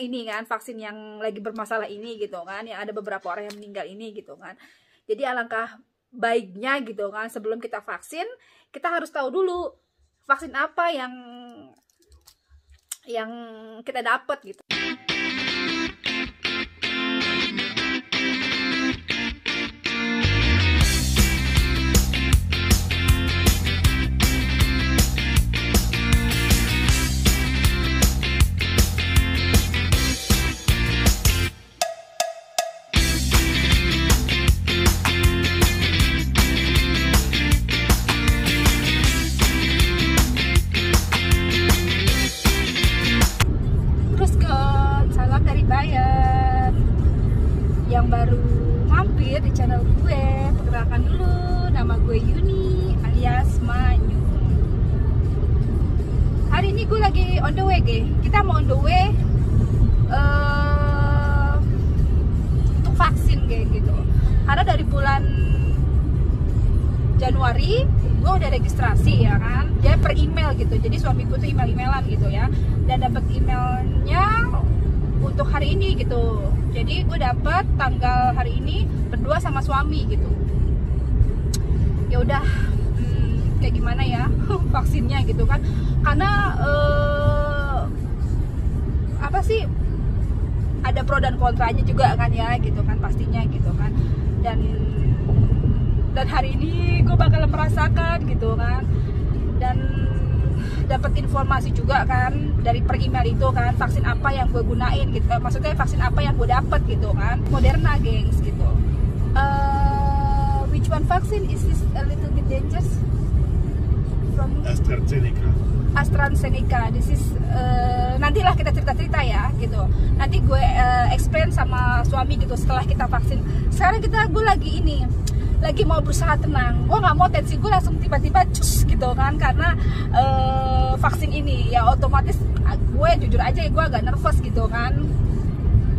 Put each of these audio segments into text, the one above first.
ini kan, vaksin yang lagi bermasalah ini gitu kan, yang ada beberapa orang yang meninggal ini gitu kan. Jadi alangkah baiknya gitu kan, sebelum kita vaksin, kita harus tahu dulu vaksin apa yang kita dapat gitu. Yang baru mampir di channel gue, perkenalkan dulu, nama gue Yuni alias Manyu. Hari ini gue lagi on the way, kita mau on the way untuk vaksin gitu. Karena dari bulan Januari gue udah registrasi ya kan, dia per email gitu. Jadi suamiku tuh email-emailan gitu ya, dan dapat emailnya untuk hari ini gitu. Jadi gue dapet tanggal hari ini berdua sama suami gitu. Ya udah, kayak gimana ya vaksinnya gitu kan? Karena apa sih, ada pro dan kontranya juga kan ya gitu kan, pastinya gitu kan. Dan hari ini gue bakal merasakan gitu kan, dan dapat informasi juga kan dari per email itu kan, vaksin apa yang gue gunain gitu, maksudnya vaksin apa yang gue dapet gitu kan, Moderna gengs gitu. Which one vaccine is this a little bit dangerous? From AstraZeneca. This is nantilah kita cerita-cerita ya gitu. Nanti gue explain sama suami gitu setelah kita vaksin. Sekarang gue lagi mau berusaha tenang. Gue nggak mau tensi gue langsung tiba-tiba cus gitu kan, karena vaksin ini ya otomatis gue jujur aja gue agak nervous gitu kan.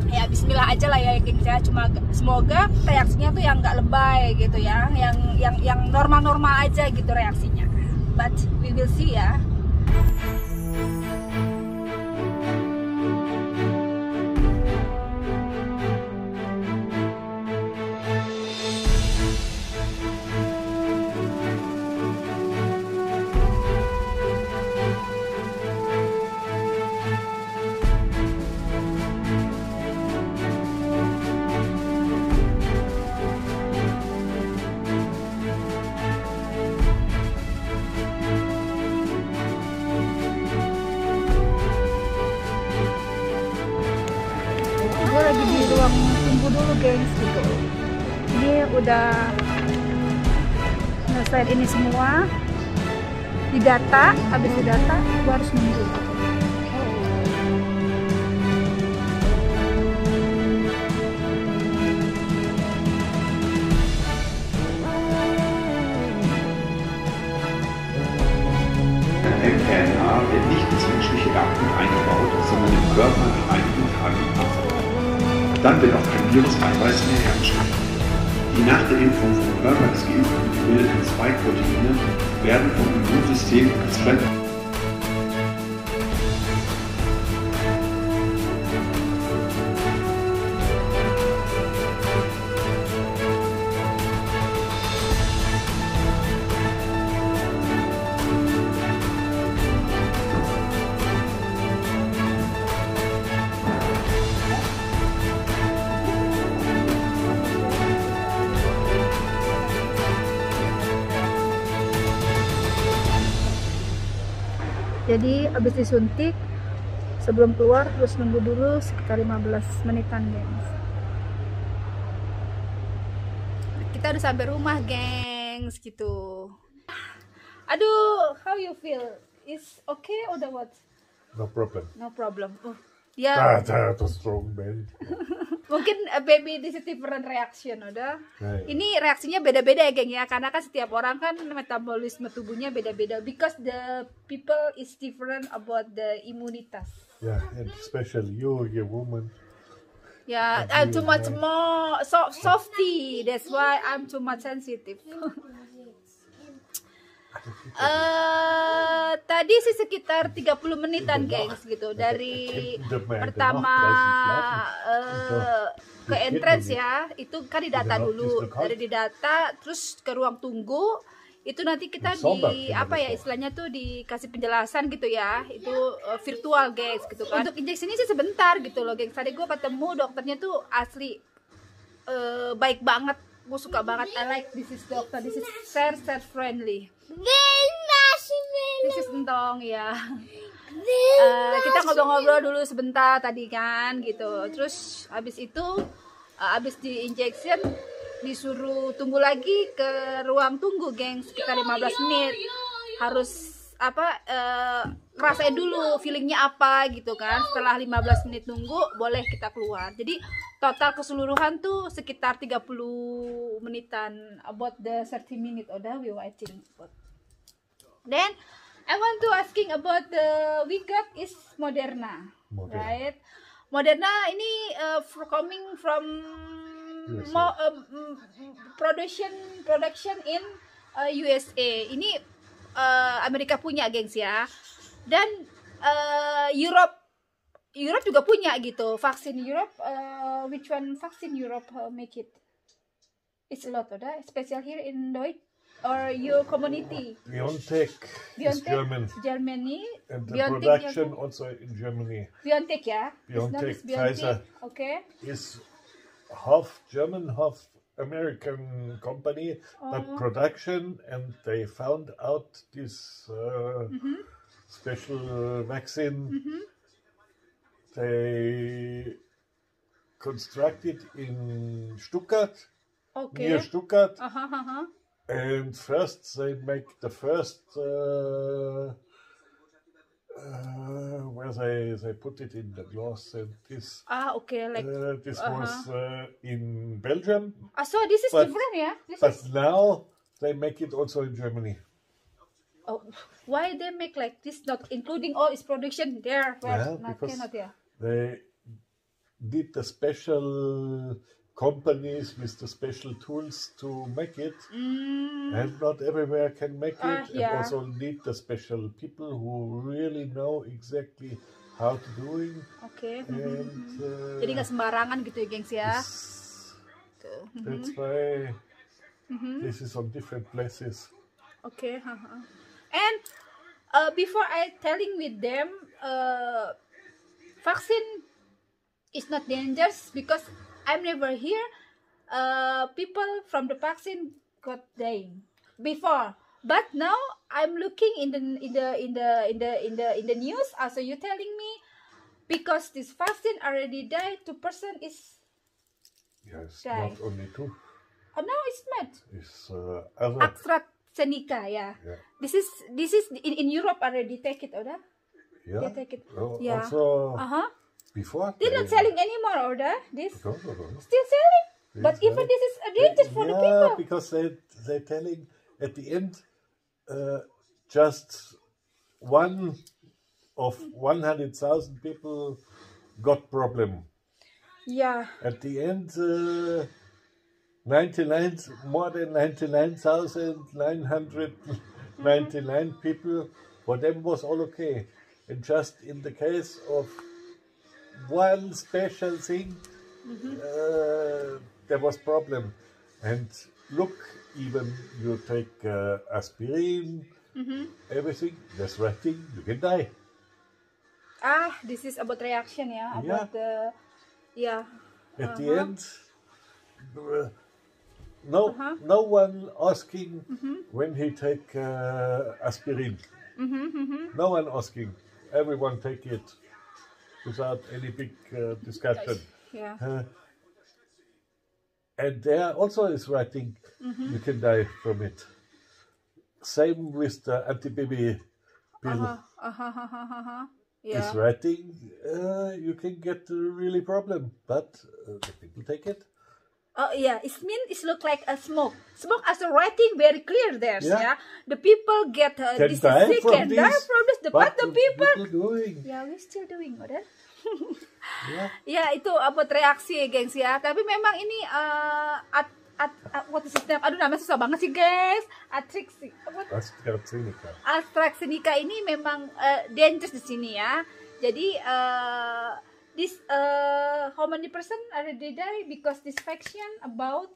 Ya bismillah aja lah ya gengs ya, cuma semoga reaksinya tuh yang nggak lebay gitu ya, yang normal-normal aja gitu reaksinya. But we will see ya. Lagi di ruang tunggu dulu gengs gitu. Ini udah selesai ini semua, didata, habis didata gue harus nunggu. mRNA wird nicht ins menschliche Erbgut eingebaut, sondern im Körper nach einigen Tagen ab. Dann wird auch kein Viruseinweis mehr hergestellt. Die nach der Impfung vom Körper des Geimpften gebildeten Spike-Proteine werden vom Immunsystem als fremd. Jadi habis disuntik, sebelum keluar terus nunggu dulu sekitar 15 menitan gengs. Kita udah sampai rumah gengs gitu. Aduh, how you feel? Is okay or the what? No problem. No problem. Ya. That's a strong man. Mungkin baby this is different reaction udah. Nah, Ini reaksinya beda-beda ya geng ya, karena kan setiap orang kan metabolisme tubuhnya beda-beda, because the people is different about the imunitas. yeah, and especially you're a woman. Yeah, I'm too much more softy, that's why I'm too much sensitive. Tadi sih sekitar 30 menitan, gengs, gitu. Dari pertama ke entrance ya, itu kan didata dulu. Dari didata, terus ke ruang tunggu. Itu nanti kita di apa ya istilahnya tuh dikasih penjelasan gitu ya. Itu virtual, gengs, gitu kan. Untuk injeksi ini sih sebentar gitu loh, gengs. Tadi gue ketemu dokternya tuh asli baik banget. Gue suka banget. I like this is doctor. This is very friendly. This is entong ya. Kita ngobrol-ngobrol dulu sebentar tadi kan gitu. Terus habis itu habis di injection disuruh tunggu lagi ke ruang tunggu, gengs, sekitar 15 menit. Harus apa ngerasain dulu feelingnya apa gitu kan. Setelah 15 menit nunggu boleh kita keluar. Jadi total keseluruhan tuh sekitar 30 menitan, about the 30 minutes udah we waiting. Then I want to asking about the we got is Moderna. Right? Moderna ini coming from production in USA. Ini Amerika punya, gengs ya. Dan Europe juga punya gitu. Vaksin Europe, which one vaksin Europe make it? It's a lot, oder? Special here in Deutsch or your community? BioNTech is German. Germany. And the BioNTech production also in Germany. BioNTech ya? BioNTech, BioNTech. Pfizer. Okay. Is half German, half American company, but production, and they found out this special vaccine. They constructed in Stuttgart, near Stuttgart, and first they make the first where they put it in the glass, and this this was in Belgium. So this is different, yeah. But now they make it also in Germany. Oh, why they make like this? Not including all its production there. Because they did the special companies with the special tools to make it, and not everywhere can make it, and also need the special people who really know exactly how to do it. And, jadi nggak sembarangan gitu ya, gengs ya. That's why this is on different places. And before I telling with them, vaccine is not dangerous because I'm never here. People from the vaccine got dying before, but now I'm looking in the news. Also, you telling me because this vaccine already died, 2% is yes, not only 2. Oh, now it's not. It's other. AstraZeneca, yeah. This is in Europe already take it, oder? Yeah. They take it. Also. Before they're not selling anymore, order this no. Still selling, but even this is a dangerous for the people. Because they're telling at the end, just one of 100,000 people got problem. Yeah. At the end, more than 99,999 people, for them was all okay, and just in the case of one special thing, there was problem. And look, even you take aspirin, everything, there's writing, you can die. This is about reaction, yeah. About the At the end, no one asking when he take aspirin. No one asking. Everyone take it without any big discussion. And there also is writing, you can die from it. Same with the anti-baby pill. It's writing, you can get a really problem, but the people take it. Oh yeah, it means it look like a smoke. Smoke as a writing very clear there. The people get this sick and die from this. But the people doing. We still doing, udah. Ya itu buat reaksi, gengs ya. Tapi memang ini what is it? Aduh, namanya susah banget sih guys. AstraZeneca ini memang dangerous di sini ya. Jadi this how many percent already die because this vaccine about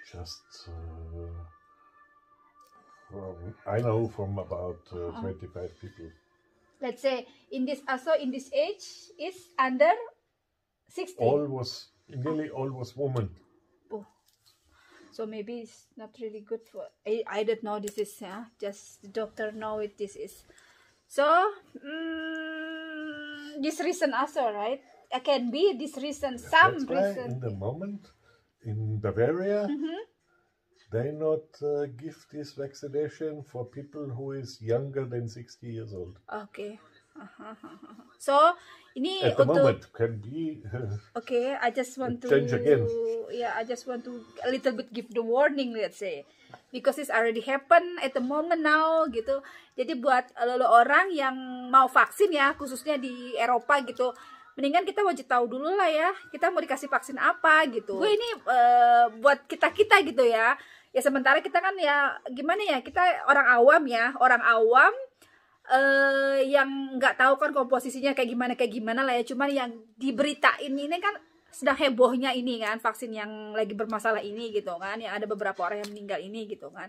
just I know from about 25 people. Let's say in this age is under 60. Nearly all was women. Oh. So maybe it's not really good for. I don't know. This is just the doctor know it. This is so. This reason also, right? It can be this reason. Some That's why reason. In the moment in Bavaria, they not give this vaccination for people who is younger than 60 years old. Okay. So ini at the moment can be. Okay, I just want to change again. Yeah, I just want to a little bit give the warning, let's say, because it's already happen at the moment now gitu. Jadi buat lo orang yang mau vaksin ya, khususnya di Eropa gitu, mendingan kita wajib tahu dulu lah ya, kita mau dikasih vaksin apa gitu. Gue ini buat kita gitu ya. Ya sementara kita kan ya gimana ya, kita orang awam yang nggak tahu kan komposisinya kayak gimana lah ya. Cuman yang diberitain ini kan sedang hebohnya ini kan, vaksin yang lagi bermasalah ini gitu kan, yang ada beberapa orang yang meninggal ini gitu kan.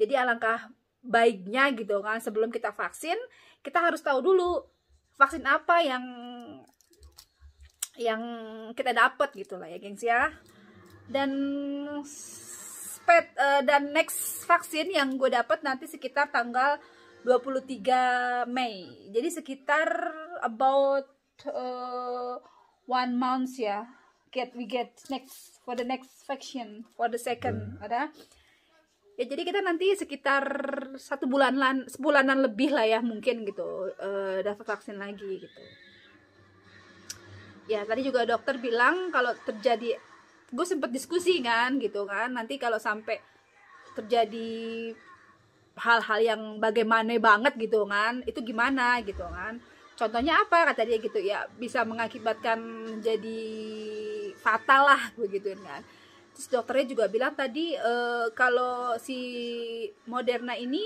Jadi alangkah baiknya gitu kan, sebelum kita vaksin kita harus tahu dulu vaksin apa yang kita dapat gitu lah ya gengs ya. Dan next vaksin yang gue dapat nanti sekitar tanggal 23 Mei. Jadi sekitar about 1 month ya. We get next for the next vaksin for the second ada. Ya jadi kita nanti sekitar sebulanan lebih lah ya mungkin gitu dapat vaksin lagi gitu. Ya tadi juga dokter bilang kalau terjadi, gue sempet diskusi kan gitu kan, nanti kalau sampai terjadi hal-hal yang bagaimana banget gitu kan, itu gimana gitu kan. Contohnya apa kata dia gitu ya, bisa mengakibatkan jadi fatal lah begituin kan. Terus dokternya juga bilang tadi kalau si Moderna ini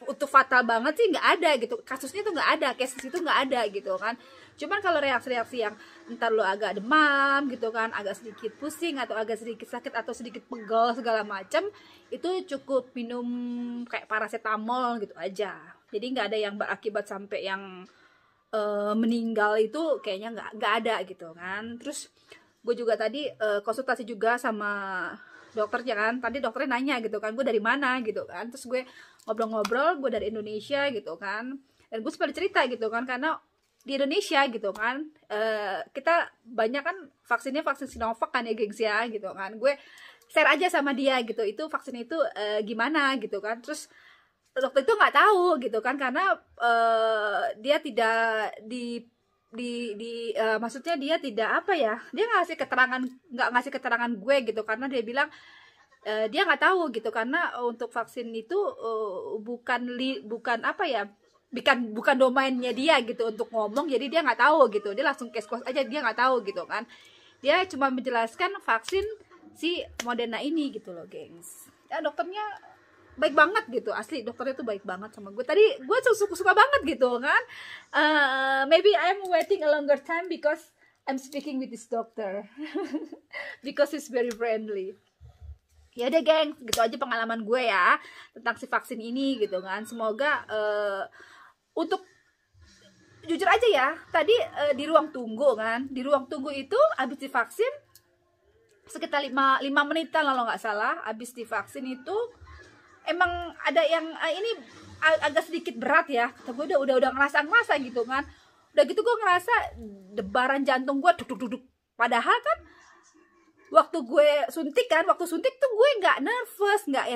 untuk fatal banget sih nggak ada gitu, kasusnya tuh nggak ada, kasus itu nggak ada gitu kan. Cuman kalau reaksi-reaksi yang entar lo agak demam gitu kan, agak sedikit pusing atau agak sedikit sakit atau sedikit pegel segala macam, itu cukup minum kayak paracetamol gitu aja. Jadi nggak ada yang berakibat sampai yang meninggal, itu kayaknya nggak ada gitu kan. Terus gue juga tadi konsultasi juga sama dokternya kan, tadi dokternya nanya gitu kan, gue dari mana gitu kan. Terus gue ngobrol-ngobrol, gue dari Indonesia gitu kan, dan gue sempat cerita gitu kan, karena di Indonesia gitu kan kita banyak kan vaksin Sinovac kan ya gengs ya gitu kan. Gue share aja sama dia gitu, itu vaksin itu gimana gitu kan. Terus dokter itu nggak tahu gitu kan, karena dia tidak maksudnya dia tidak apa ya, dia nggak ngasih keterangan gue gitu, karena dia bilang dia nggak tahu gitu, karena untuk vaksin itu bukan apa ya, bukan domainnya dia gitu untuk ngomong. Jadi dia nggak tahu gitu, dia langsung case close aja, dia nggak tahu gitu kan. Dia cuma menjelaskan vaksin si Moderna ini gitu loh gengs. Ya dokternya baik banget gitu, asli dokternya tuh baik banget sama gue. Tadi gue suka banget gitu kan. Maybe I'm waiting a longer time because I'm speaking with this doctor because he's very friendly. Ya udah geng, gitu aja pengalaman gue ya tentang si vaksin ini gitu kan. Semoga untuk jujur aja ya, tadi di ruang tunggu kan, di ruang tunggu itu habis divaksin sekitar 5 menitan lah kalau nggak salah. Habis divaksin itu emang ada yang ini agak sedikit berat ya, gue udah ngerasa gitu kan. Udah gitu gue ngerasa debaran jantung gue duduk. Padahal kan waktu suntik tuh gue nggak nervous, nggak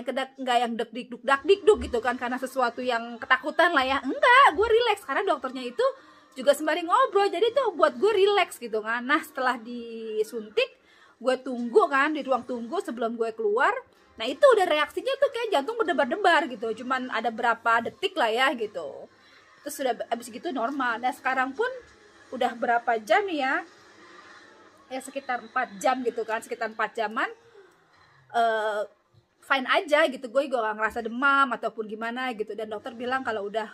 yang deg-deg-duk gitu kan, karena sesuatu yang ketakutan lah ya. Enggak, gue relax karena dokternya itu juga sembari ngobrol, jadi tuh buat gue relax gitu kan. Nah setelah disuntik, gue tunggu kan di ruang tunggu sebelum gue keluar. Nah itu udah reaksinya tuh kayak jantung berdebar-debar gitu, cuman ada berapa detik lah ya gitu. Terus sudah abis gitu normal. Nah sekarang pun udah berapa jam ya, ya sekitar 4 jam gitu kan, sekitar 4 jaman fine aja gitu, gue gak ngerasa demam ataupun gimana gitu. Dan dokter bilang kalau udah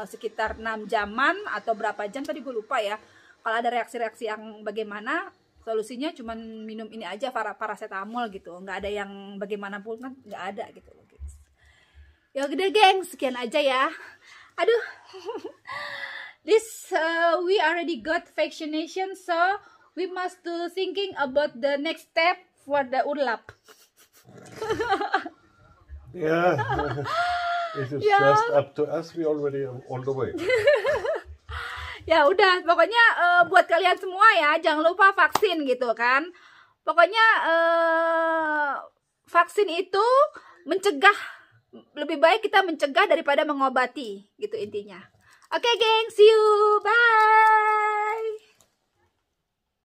sekitar 6 jaman atau berapa jam tadi gue lupa ya, kalau ada reaksi-reaksi yang bagaimana, solusinya cuman minum ini aja, paracetamol gitu, nggak ada yang bagaimanapun kan, nggak ada gitu. Ya udah geng, sekian aja ya. Aduh, this we already got vaccination, so we must do thinking about the next step for the urlap. Yeah, it is just up to us. We already on the way. Ya udah, pokoknya buat kalian semua ya, jangan lupa vaksin gitu kan. Pokoknya vaksin itu mencegah. Lebih baik kita mencegah daripada mengobati gitu intinya. Oke, geng, see you, bye.